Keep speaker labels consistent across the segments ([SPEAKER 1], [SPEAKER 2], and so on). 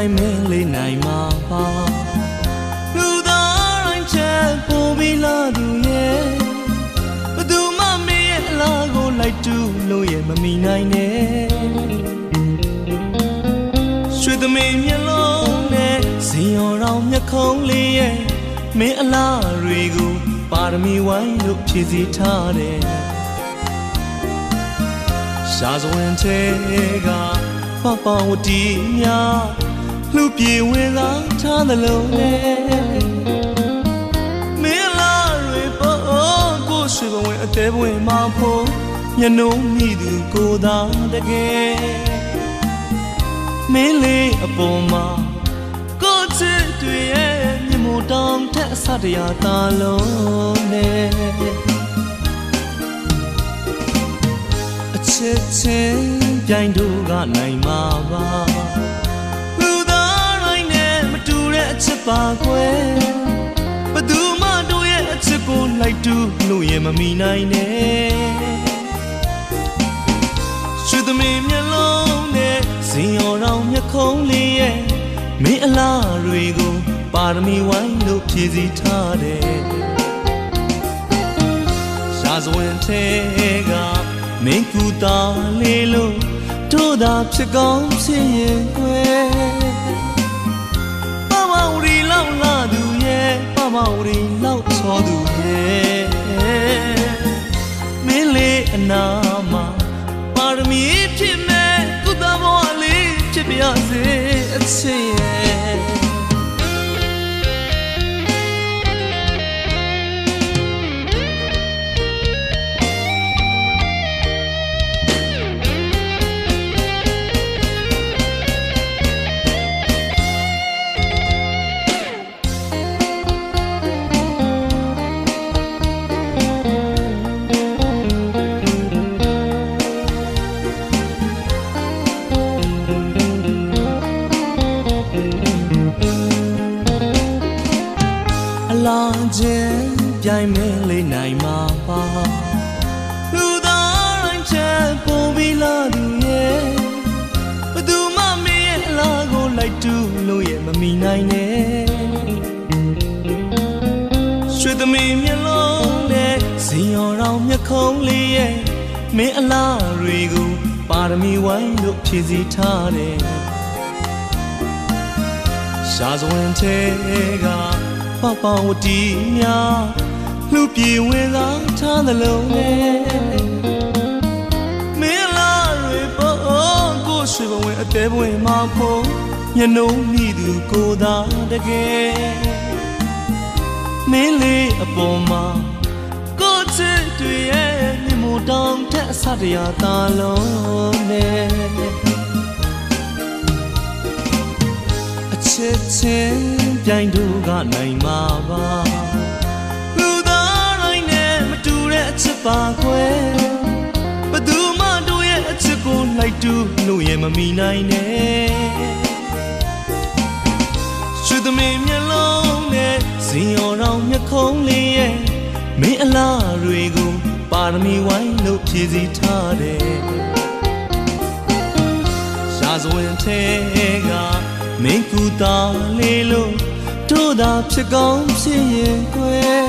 [SPEAKER 1] င်မဲလေးနိုင်မှာပါလူသားတိုင်းချက်ပို့ပြီးလာသူရဲ့ဘသူမှမင်းရဲ့အလားကိုလိုက်တူလို့ရဲ့မမီနိုင်နဲ့ရွှေသမီးမျက်လုံးနဲ့ဇင်ရောင်တော်မျက်ခုံးလေးရဲ့မင်းအလားတွေကိုပါရမီဝိုင်းလို့ဖြည့်စည်ထားတယ်ရှားစွင်တဲ့ကပပဝတီများလူပြေဝင်လာထားသလုံးနဲ့မင်းလားတွေပေါ်ကိုရွှေဘဝင်အသေးပွင့်မှာဖို့ညနှုံးမိသူကိုသာတကယ်မင်းလေးအပေါ်မှာကိုချစ်တွေရဲ့မြတ်မို့တောင်ထက်အစတရားသာလုံးနဲ့အချစ်ချင်းပြိုင်တို့ကနိုင်မှာပါလူသားတိုင်းနဲ့မတူတဲ့အချစ်ပါကွယ်ဘသူမှတို့ရဲ့အချစ်ကိုလိုက်တူလို့ရင်မမီနိုင်နဲ့ရွှေသမီးမျက်လုံးနဲ့ဇင်ရောင်တော်မျက်ခုံးလေးရဲ့မင်းအလားတွေကိုပါရမီဝိုင်းလို့ဖြည့်စည်ထားတယ်ရှားစွင်တဲ့ကမင်းကူတာလေးလို့တို့သာဖြစ်ကောင်းဖြစ်ရင်ကွယ်ပမဝရီလောက်လာသူရဲ့ပမဝရီလောက်ချောသူရဲ့မင်းလေးအနာမှာပါရမီဖြစ်မဲ့ကုသဘဝလေးဖြစ်ပြစေအချစ်ရဲ့လာခြင်းပြိုင်မဲလေးနိုင်မှာပါလူသားတိုင်းချက်ပို့ပြီးလာသူရဲ့ဘသူမှမင်းရဲ့အလားကိုလိုက်တူလို့ရဲ့မမီနိုင်နဲ့ရွှေသမီးမျက်လုံးနဲ့ဇင်ရောင်တော်မျက်ခုံးလေးရဲ့မင်းအလားတွေကိုပါရမီဝိုင်းလို့ဖြည့်စည်ထားတယ်ရှားစွင်တဲ့ကပပဝတီများလူပြေဝင်လာထားသလုံးနဲ့မင်းလားတွေပေါ်ကိုရွှေဘဝင်အသေးပွင့်မှာဖို့ညနှုံးမိသူကိုသာတကယ်မင်းလေးအပေါ်မှာကိုချစ်တွေရဲ့မြတ်မို့တောင်ထက်အစတရားသာလုံးနဲ့ချစ်ချင်းပြိုင်တို့ကနိုင်မှာပါလူသားတိုင်းနဲ့မတူတဲ့အချစ်ပါကွယ်ဘသူမှတို့ရဲ့အချစ်ကိုလိုက်တူလို့ရင်မမီနိုင်နဲ့ရွှေသမီးမျက်လုံးနဲ့ဇင်ရောင်တော်မျက်ခုံးလေးရဲ့မင်းအလားတွေကိုပါရမီဝိုင်းလို့ဖြည့်စည်ထားတယ်ရှားစွင်တဲ့ကမင်းကူတာလေးလို့တို့သာဖြစ်ကောင်းဖြစ်ရင်ကွယ်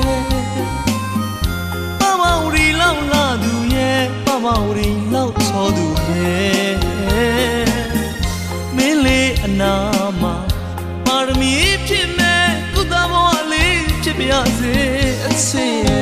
[SPEAKER 1] ပမဝရီလောက်လာသူရဲ့ပမဝရီလောက်ချောသူရဲ့မင်းလေးအနာမှာပါရမီဖြစ်မဲ့ကုသဘဝလေးဖြစ်ပြစေအချစ်